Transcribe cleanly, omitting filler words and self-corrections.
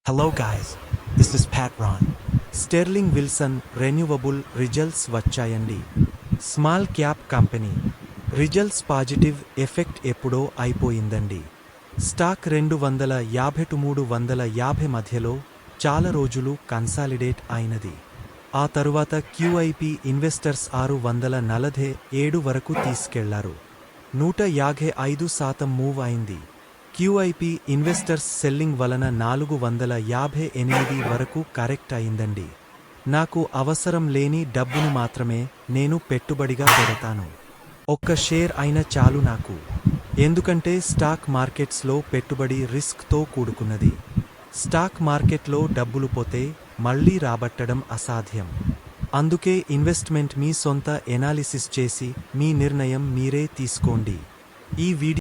Hello guys, this is Pat Ron. Sterling Wilson renewable results వచ్చాయండి. Small cap company results positive effect ఎప్పుడో అయిపోయిందండి. Stock 250–350 మధ్యలో చాలా రోజులు కన్సాలిడేట్ అయినది. ఆ తరువాత QIP ఇన్వెస్టర్స్ 647 వరకు తీసుకెళ్లారు. 155% మూవ్ అయింది. QIP ఇన్వెస్టర్స్ సెల్లింగ్ వలన 458 వరకు కరెక్ట్ అయిందండి. నాకు అవసరం లేని డబ్బును మాత్రమే నేను పెట్టుబడిగా పెడతాను. ఒక్క షేర్ అయినా చాలు నాకు. ఎందుకంటే స్టాక్ మార్కెట్స్లో పెట్టుబడి రిస్క్తో కూడుకున్నది. స్టాక్ మార్కెట్లో డబ్బులు పోతే మళ్లీ రాబట్టడం అసాధ్యం. అందుకే ఇన్వెస్ట్మెంట్ మీ సొంత ఎనాలిసిస్ చేసి మీ నిర్ణయం మీరే తీసుకోండి. ఈ వీడియో